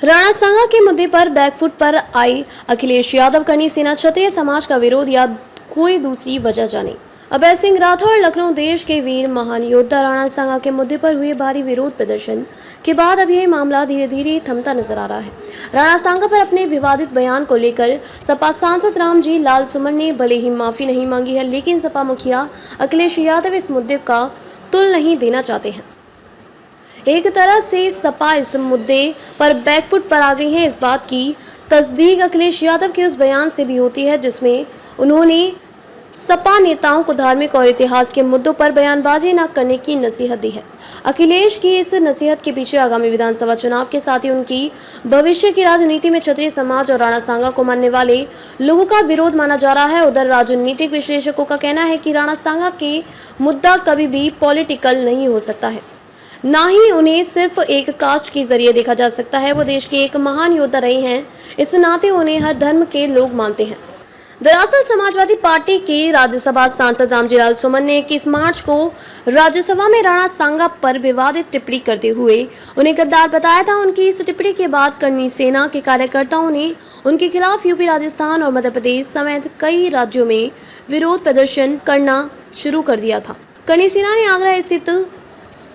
राणा सांगा के मुद्दे पर बैकफुट पर आई अखिलेश यादव, करनी सेना, क्षत्रिय समाज का विरोध या कोई दूसरी वजह जाने। अभय सिंह राठौर, लखनऊ। देश के वीर महान योद्धा राणा सांगा के मुद्दे पर हुए भारी विरोध प्रदर्शन के बाद अब यह मामला धीरे धीरे थमता नजर आ रहा है। राणा सांगा पर अपने विवादित बयान को लेकर सपा सांसद रामजी लाल सुमन ने भले ही माफी नहीं मांगी है, लेकिन सपा मुखिया अखिलेश यादव इस मुद्दे का तुल नहीं देना चाहते हैं। एक तरह से सपा इस मुद्दे पर बैकफुट पर आ गई है। इस बात की तस्दीक अखिलेश यादव के उस बयान से भी होती है जिसमें उन्होंने सपा नेताओं को धार्मिक और इतिहास के मुद्दों पर बयानबाजी न करने की नसीहत दी है। अखिलेश की इस नसीहत के पीछे आगामी विधानसभा चुनाव के साथ ही उनकी भविष्य की राजनीति में क्षत्रिय समाज और राणा सांगा को मानने वाले लोगों का विरोध माना जा रहा है। उधर राजनीतिक विश्लेषकों का कहना है कि राणा सांगा के मुद्दा कभी भी पॉलिटिकल नहीं हो सकता है, ना ही उन्हें सिर्फ एक कास्ट के जरिए देखा जा सकता है। वो देश के एक महान योद्धा रहे हैं, इस नाते उन्हें हर धर्म के लोग मानते हैं। दरअसल समाजवादी पार्टी के राज्यसभा सांसद रामजी लाल सुमन ने 21 मार्च को राज्यसभा में राणा सांगा पर विवादित टिप्पणी करते हुए उन्हें गद्दार बताया था। उनकी इस टिप्पणी के बाद करनी सेना के कार्यकर्ताओं ने उनके खिलाफ यूपी, राजस्थान और मध्य प्रदेश समेत कई राज्यों में विरोध प्रदर्शन करना शुरू कर दिया था। करनी सेना ने आगरा स्थित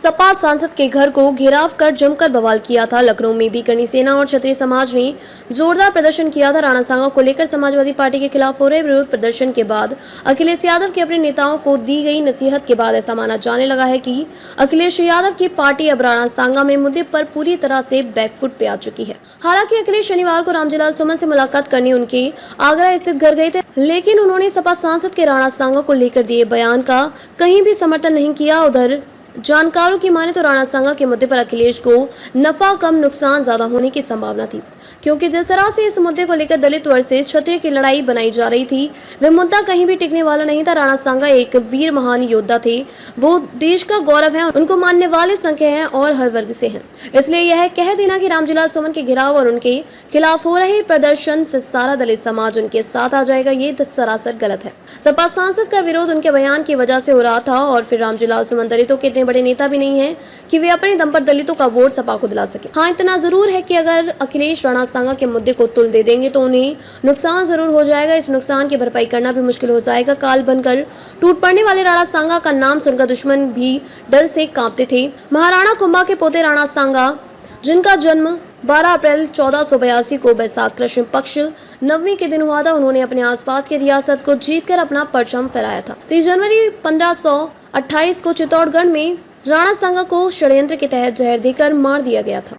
सपा सांसद के घर को घेराव कर जमकर बवाल किया था। लखनऊ में भी करनी सेना और क्षत्रिय समाज ने जोरदार प्रदर्शन किया था। राणा सांगा को लेकर समाजवादी पार्टी के खिलाफ हो रहे विरोध प्रदर्शन के बाद अखिलेश यादव के अपने नेताओं को दी गई नसीहत के बाद ऐसा माना जाने लगा है कि अखिलेश यादव की पार्टी अब राणा सांगा में मुद्दे पर पूरी तरह से बैकफुट पे आ चुकी है। हालांकि अखिलेश शनिवार को रामजी लाल सुमन से मुलाकात करने उनके आगरा स्थित घर गए थे, लेकिन उन्होंने सपा सांसद के राणा सांगा को लेकर दिए बयान का कहीं भी समर्थन नहीं किया। उधर जानकारों की माने तो राणा सांगा के मुद्दे पर अखिलेश को नफा कम नुकसान ज्यादा होने की संभावना थी, क्योंकि जिस तरह से इस मुद्दे को लेकर दलित वर्सेस क्षत्रिय की लड़ाई बनाई जा रही थी, वह मुद्दा कहीं भी टिकने वाला नहीं था। राणा सांगा एक वीर महान योद्धा थे, वो देश का गौरव है, उनको मानने वाले संख्या हैं और हर वर्ग से हैं। इसलिए यह कह देना कि रामजी लाल सुमन के घेराव और उनके खिलाफ हो रहे प्रदर्शन से सारा दलित समाज उनके साथ आ जाएगा, ये सरासर गलत है। सपा सांसद का विरोध उनके बयान की वजह से हो रहा था और फिर रामजी लाल सुमन दलितों के इतने बड़े नेता भी नहीं है कि वे अपने दम पर दलितों का वोट सपा को दिला सके। हाँ, इतना जरूर है कि अगर अखिलेश राणा सांगा के मुद्दे को तुल दे देंगे तो उन्हें नुकसान जरूर हो जाएगा। इस नुकसान की भरपाई करना भी मुश्किल हो जाएगा। काल बनकर टूट पड़ने वाले राणा सांगा का नाम सुनकर दुश्मन भी डर से कांपते थे। महाराणा कुंभा के पोते राणा सांगा, जिनका जन्म 12 अप्रैल 1482 को बैसाख कृष्ण पक्ष नवमी के दिन हुआ था, उन्होंने अपने आसपास की रियासत को जीतकर अपना परचम फहराया था। 30 जनवरी 1528 को चित्तौड़गढ़ में राणा सांगा को षड्यंत्र के तहत जहर देकर मार दिया गया था।